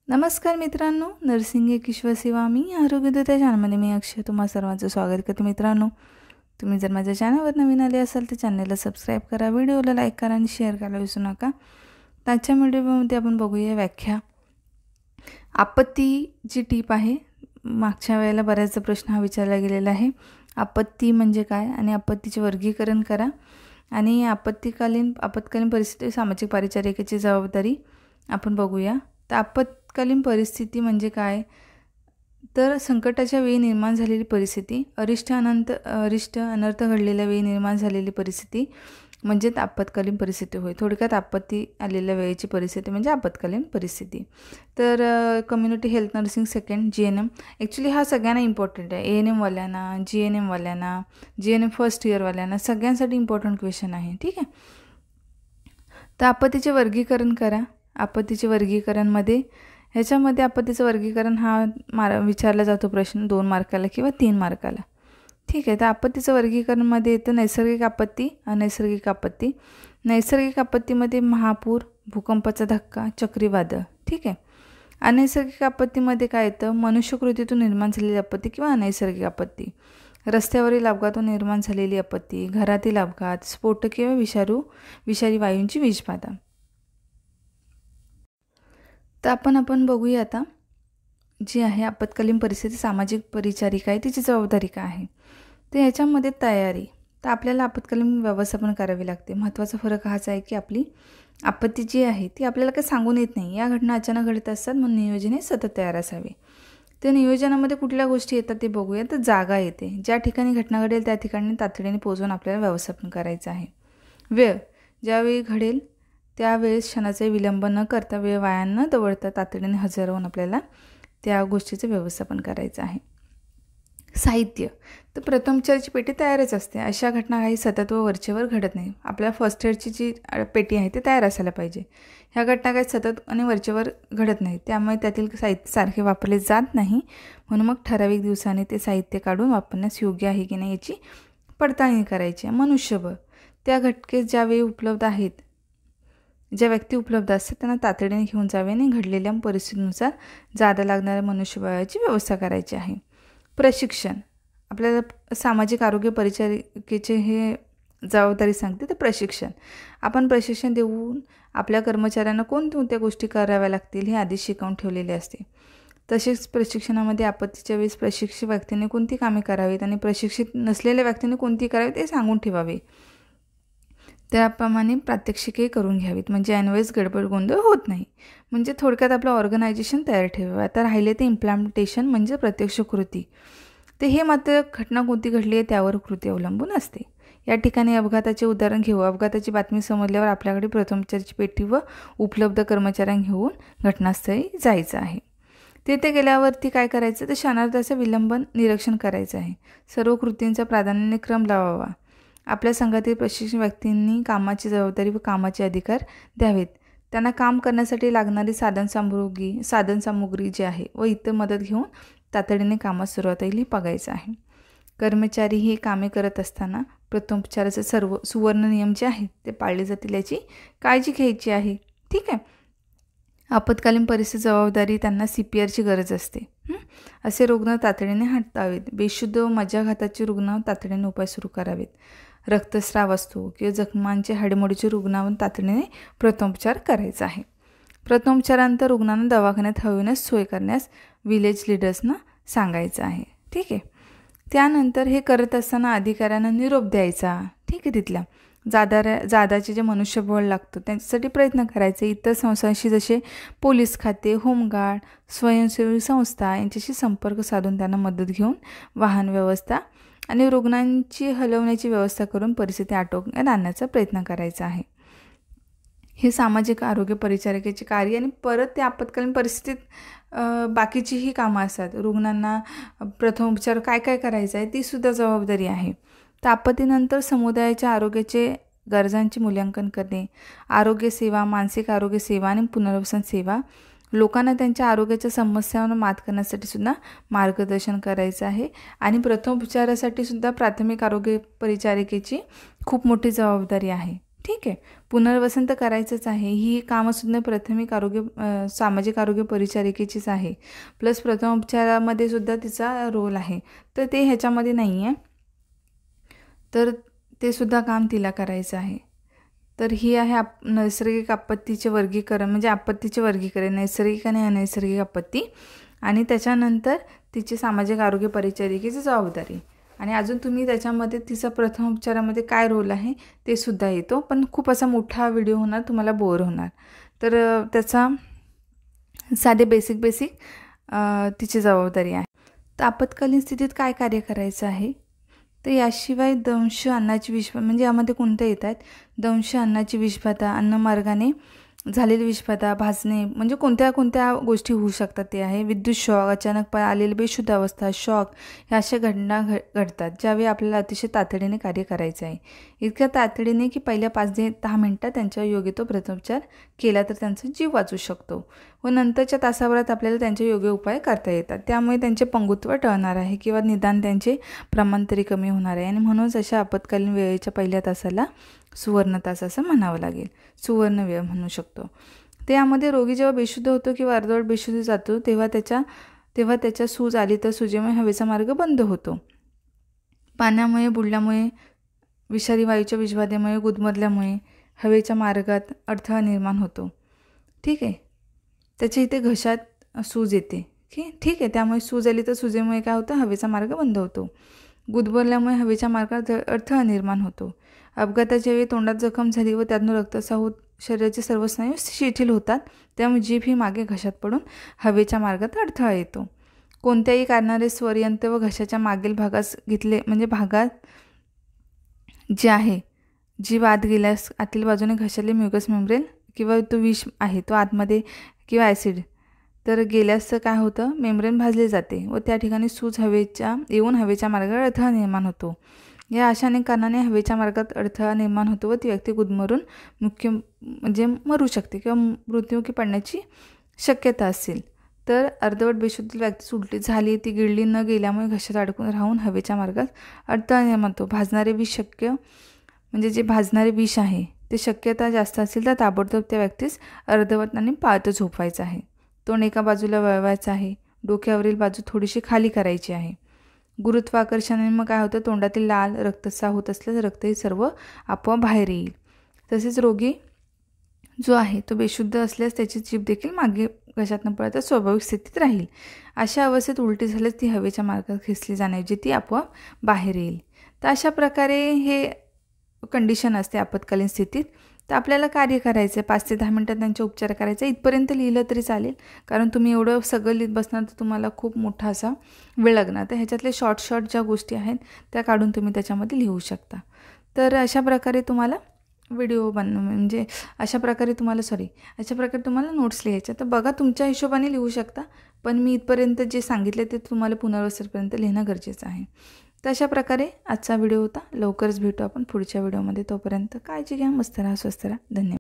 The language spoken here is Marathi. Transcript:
नमस्कार मित्रांनो, नर्सिंग एक विश्वासेवा मी आरोग्यदाता चॅनलमध्ये मी अक्षय तुम्हा सर्वांचं स्वागत करते। मित्रांनो, तुम्ही जर माझ्या चॅनलवर नवीन आले असाल तर चॅनलला सबस्क्राईब करा, व्हिडिओला लाईक करा आणि शेअर करायला विसरू नका। आजच्या व्हिडिओमध्ये आपण बघूया व्याख्या। आपत्तीची टीप आहे। मागच्या वेळेला बऱ्याच प्रश्न हा विचारला गेलेला आहे। आपत्ती म्हणजे काय आणि आपत्तीचे वर्गीकरण करा आणि आपत्कालीन परिस्थिती सामाजिक परिचारिकेची जबाबदारी आपण बघूया। तर आपत्कालीन परिस्थिती म्हणजे काय, तर संकटाच्या वेळी निर्माण झालेली परिस्थिती, अरिष्ट अनर्थ घडलेल्या वेळी निर्माण झालेली परिस्थिती म्हणजे आपत्कालीन परिस्थिती होय। थोडक्यात आपत्ती आलेल्या वेळेची परिस्थिती म्हणजे आपत्कालीन परिस्थिती। तर community health nursing second GNM, actually हा सगळ्यांना इम्पॉर्टंट आहे। ANM वाल्यांना, GNM वाल्यांना, GNM फर्स्ट इयर वाल्यांना सगळ्यांसाठी इम्पॉर्टंट क्वेश्चन आहे, ठीक आहे। तर आपत्तीचे वर्गीकरण करा। आपत्तीचे वर्गीकरणमध्ये ह्याच्यामध्ये आपत्तीचं वर्गीकरण हा विचारला जातो प्रश्न 2 मार्काला किंवा 3 मार्काला, ठीक आहे। तर आपत्तीचं वर्गीकरणमध्ये येतं नैसर्गिक आपत्ती, अनैसर्गिक आपत्ती। नैसर्गिक आपत्तीमध्ये महापूर, भूकंपाचा धक्का, चक्रीवादळ, ठीक आहे। अनैसर्गिक आपत्तीमध्ये काय येतं, मनुष्यकृतीतून निर्माण झालेली आपत्ती किंवा अनैसर्गिक आपत्ती, रस्त्यावरील अपघातून निर्माण झालेली आपत्ती, घरातील अपघात, स्फोट किंवा विषारी वायूंची विषबाधा। तर आपण बघूया आता जी आहे आपत्कालीन परिस्थिती सामाजिक परिचारिका आहे तिची जबाबदारी काय आहे। तर ह्याच्यामध्ये तयारी, तर आपल्याला आपत्कालीन व्यवस्थापन करावे लागते। महत्त्वाचा फरक हाच आहे की आपली आपत्ती जी आहे ती आपल्याला काही सांगून येत नाही, या घटना अचानक घडत असतात, म्हणून नियोजन हे सतत तयार असावे। तर नियोजनामध्ये कुठल्या गोष्टी येतात ते बघूया। तर जागा येते, ज्या ठिकाणी घटना घडेल त्या ठिकाणी तातडीने पोहोचून आपल्याला व्यवस्थापन करायचं आहे। वेळ, ज्यावेळी घडेल त्यावेळेस क्षणाचा विलंब न करता, वेळ वाया न दवडता तातडीने हजर होऊन आपल्याला त्या गोष्टीचं व्यवस्थापन करायचं आहे। साहित्य, तर प्रथमोपचाराची पेटी तयारच असते। अशा घटना काही सतत व वरचेवर घडत नाही। आपल्या फर्स्ट एडची जी पेटी आहे ती तयार असायला पाहिजे। ह्या घटना काही सतत आणि वरचेवर घडत नाही, त्यामुळे त्यातील साहित्य सारखे वापरले जात नाही, म्हणून मग ठराविक दिवसाने ते साहित्य काढून वापरण्यास योग्य आहे की नाही याची पडताळणी करायची। मनुष्यबळ, त्या घटकेस ज्यावेळी उपलब्ध आहेत, ज्या व्यक्ती उपलब्ध असतात त्यांना तातडीने घेऊन जावे आणि घडलेल्या परिस्थितीनुसार जादा लागणाऱ्या मनुष्यबळाची व्यवस्था करायची आहे। प्रशिक्षण, आपल्याला सामाजिक आरोग्य परिचारिकेचे हे जबाबदारी सांगते। तर प्रशिक्षण, आपण प्रशिक्षण देऊन आपल्या कर्मचाऱ्यांना कोणत्या गोष्टी कराव्या लागतील हे आधी शिकवून ठेवलेले असते। तसेच प्रशिक्षणामध्ये आपत्तीच्या वेळेस प्रशिक्षित व्यक्तीने कोणती कामे करावीत आणि प्रशिक्षित नसलेल्या व्यक्तीने कोणती करावी ते सांगून ठेवावे। त्याप्रमाणे प्रात्यक्षिके करून घ्यावीत, म्हणजे ऐनवेळेस गडबड गोंधळ होत नाही। म्हणजे थोडक्यात आपलं ऑर्गनायझेशन तयार ठेवावं। आता राहिले ते इम्प्लिमेंटेशन म्हणजे प्रत्यक्ष कृती, ते हे मात्र घटना कोणती घडली आहे त्यावर कृती अवलंबून असते। या ठिकाणी अपघाताचे उदाहरण घेऊ। अपघाताची बातमी समजल्यावर आपल्याकडे प्रथमोपचाराची पेटी व उपलब्ध कर्मचाऱ्यांना घेऊन घटनास्थळी जायचं आहे। तेथे गेल्यावरती काय करायचं, तर क्षणार्धाचं विलंबन निरीक्षण करायचं आहे। सर्व कृतींचा प्राधान्याने क्रम लावावा। आपल्या संघातील प्रशिक्षित व्यक्तींनी कामाची जबाबदारी व कामाचे अधिकार द्यावेत। त्यांना काम करण्यासाठी लागणारी साधनसामुग्री जी आहे व इतर मदत घेऊन तातडीने कामास सुरुवात येईल हे बघायचं आहे। कर्मचारी हे कामे करत असताना प्रथमोपचाराचे सर्व सुवर्ण नियम जे आहेत ते पाळले जातील याची काळजी घ्यायची आहे, ठीक आहे। आपत्कालीन परिस्थिती जबाबदारी, त्यांना CPRची गरज असते। असे रुग्ण तातडीने हाताळावेत। बेशुद्ध व मज्जाघाताचे रुग्ण तातडीने उपाय सुरू करावेत। रक्तस्राव असतो किंवा जखमांचे हाडेमोडीचे रुग्णांवर तातडीने प्रथमोपचार करायचा आहे। प्रथमोपचारानंतर रुग्णांना दवाखान्यात हलविण्यास सोय करण्यास विलेज लीडर्सना सांगायचं आहे, ठीक आहे। त्यानंतर हे करत असताना अधिकाऱ्यांना निरोप द्यायचा, ठीक आहे। तिथल्या जादाचे जे मनुष्यबळ लागतं त्यांच्यासाठी प्रयत्न करायचे। इतर संस्थांशी जसे पोलीस खाते, होमगार्ड, स्वयंसेवी संस्था यांच्याशी संपर्क साधून त्यांना मदत घेऊन वाहन व्यवस्था आणि रुग्णांची हलवण्याची व्यवस्था करून परिस्थिती आटोक्यात आणण्याचा प्रयत्न करायचा आहे। हे सामाजिक आरोग्य परिचारिकेचे कार्य आणि परत ते आपत्कालीन परिस्थितीत बाकीचीही कामं असतात। रुग्णांना प्रथमोपचार काय करायचं आहे ती सुद्धा जबाबदारी आहे। तर आपत्तीनंतर समुदायाच्या आरोग्याचे गरजांचे मूल्यांकन करणे, आरोग्य सेवा, मानसिक आरोग्य सेवा आणि पुनर्वसन सेवा, लोकांना त्यांच्या आरोग्याच्या समस्यांवर मात करण्यासाठी सुद्धा मार्गदर्शन करायचं आहे। आणि प्रथमोपचारासाठी सुद्धा प्राथमिक आरोग्य परिचारिकेची खूप मोठी जबाबदारी आहे, ठीक आहे. पुनर्वसन तर करायचंच आहे. ही कामंसुद्धा प्राथमिक आरोग्य सामाजिक आरोग्य परिचारिकेचीच आहे. प्लस प्रथमोपचारामध्ये सुद्धा तिचा रोल आहे. तर ते ह्याच्यामध्ये नाही आहे. तर ते सुद्धा काम तिला करायचं आहे. तर ही आहे नैसर्गिक आपत्तीचे वर्गीकरण, म्हणजे आपत्तीचे वर्गीकरण, नैसर्गिक आणि अनैसर्गिक आपत्ती. आणि त्याच्यानंतर तिची सामाजिक आरोग्य परिचारिकेची जबाबदारी. आणि अजून तुम्ही त्याच्यामध्ये तिचा प्रथमोपचारामध्ये काय रोल आहे ते सुद्धा येतो. पण खूप असा मोठा व्हिडिओ होणार, तुम्हाला बोर होणार. तर त्याचा साधे बेसिक तिची जबाबदारी आहे. तर आपत्कालीन स्थितीत काय कार्य करायचं आहे, तर याशिवाय दंश, अन्नाची विषबाधा, म्हणजे यामध्ये कोणत्या येत आहेत, दंश, अन्नाची विषबाधा, अन्नमार्गाने झालेली विषबाधा, भाजणे, म्हणजे कोणत्या कोणत्या गोष्टी होऊ शकतात ते आहे. विद्युत शॉक, अचानक आलेली बेशुद्ध अवस्था, शॉक, ह्या अशा घटना घडतात ज्यावेळी आपल्याला अतिशय तातडीने कार्य करायचं आहे. इतक्या तातडीने की पहिल्या 5 ते 10 मिनटात त्यांच्या योग्य तो प्रथमोपचार केला तर त्यांचा जीव वाचू शकतो व नंतरच्या तासाभरात आपल्याला त्यांचे योग्य उपाय करता येतात. त्यामुळे त्यांचे पंगुत्व टळणार आहे किंवा निदान त्यांचे प्रमाण तरी कमी होणार आहे. आणि म्हणूनच अशा आपत्कालीन वेळेच्या पहिल्या तासाला सुवर्ण तास असं म्हणावं लागेल, सुवर्ण वेळ म्हणू शकतो. त्यामध्ये रोगी जेव्हा बेशुद्ध होतो किंवा अर्धवट बेशुद्ध जातो तेव्हा त्याच्या सूज आली तर सुजेमुळे हवेचा मार्ग बंद होतो. पाण्यामुळे बुडल्यामुळे, विषारी वायूच्या विषबाधेमुळे, गुदमरल्यामुळे हवेच्या मार्गात अडथळा निर्माण होतो. ठीक आहे. त्याच्या इथे घशात सूज येते. ठीक आहे. त्यामुळे सूज आली तर सुजेमुळे काय होतं, हवेचा मार्ग बंद होतो. गुदमरल्यामुळे हवेच्या मार्गात अडथळा निर्माण होतो. अपघाताच्या वेळी तोंडात जखम झाली व त्यातून रक्तस्राव होत शरीराचे सर्व स्नायू शिथिल होतात. त्यामुळे जीभ ही मागे घशात पडून हवेच्या मार्गात अडथळा येतो. कोणत्याही कारणाने स्वरयंत्र व घशाच्या मागील भागास घेतले, म्हणजे भागात जे आहे, जीभ आत गेल्यास आतील बाजूने घशातले म्युकस मेम्ब्रेन किंवा तो विष आहे तो आतमध्ये किंवा ॲसिड तर गेल्यास काय होतं, मेम्ब्रेन भाजले जाते व त्या ठिकाणी सूज येऊन हवेच्या मार्गावर अडथळा निर्माण होतो. या अशा अनेक कारणाने हवेच्या मार्गात अडथळा निर्माण होतो व ती व्यक्ती गुदमरून म्हणजे मरू शकते किंवा मृत्युमुखी पडण्याची शक्यता असेल. तर अर्धवट बेशुद्ध व्यक्तीच उलटी झाली, ती गिळली न गेल्यामुळे घशात अडकून राहून हवेच्या मार्गात अडथळा निर्माण होतो. भाजणारे विष म्हणजे जे भाजणारे विष आहे ते शक्यता जास्त असेल तर ताबडतोब त्या व्यक्तीस अर्धवट आणि पाळत झोपवायचं आहे. तोंड एका बाजूला वळवायचं आहे. डोक्यावरील बाजू थोडीशी खाली करायची आहे. गुरुत्वाकर्षणाने मग काय होतं, तोंडातील लाल रक्तस्राव होत असल्यास रक्तही सर्व आपोआप बाहेर येईल. तसेच रोगी जो आहे तो बेशुद्ध असल्यास त्याची जीभ देखील मागे घशात न पडता स्वाभाविक स्थितीत राहील. अशा अवस्थेत उलटी झाल्यास ती हवेच्या मार्गात खेचली जाण्याऐवजी ती आपोआप बाहेर येईल. तर अशा प्रकारे हे कंडिशन असते आपत्कालीन स्थितीत. तर आपल्याला कार्य करायचं आहे, 5 ते 10 मिनटात त्यांचे उपचार करायचे. इथपर्यंत लिहिलं तरी चालेल, कारण तुम्ही एवढं सगळं लिहित बसणार तर तुम्हाला खूप मोठा असा वेळ लागणार. तर ह्याच्यातले शॉर्ट ज्या गोष्टी आहेत त्या काढून तुम्ही त्याच्यामध्ये लिहू शकता. तर अशा प्रकारे तुम्हाला म्हणजे अशा प्रकारे तुम्हाला नोट्स लिहायच्या. तर बघा, तुमच्या हिशोबाने लिहू शकता, पण मी इथपर्यंत जे सांगितले ते तुम्हाला पुनर्वसनपर्यंत लिहिणं गरजेचं आहे. तर अशा प्रकारे आजचा व्हिडिओ होता. लवकरच भेटू आपण पुढच्या व्हिडिओमध्ये. तोपर्यंत काळजी घ्या, मस्त राहा, स्वस्थ राहा. धन्यवाद.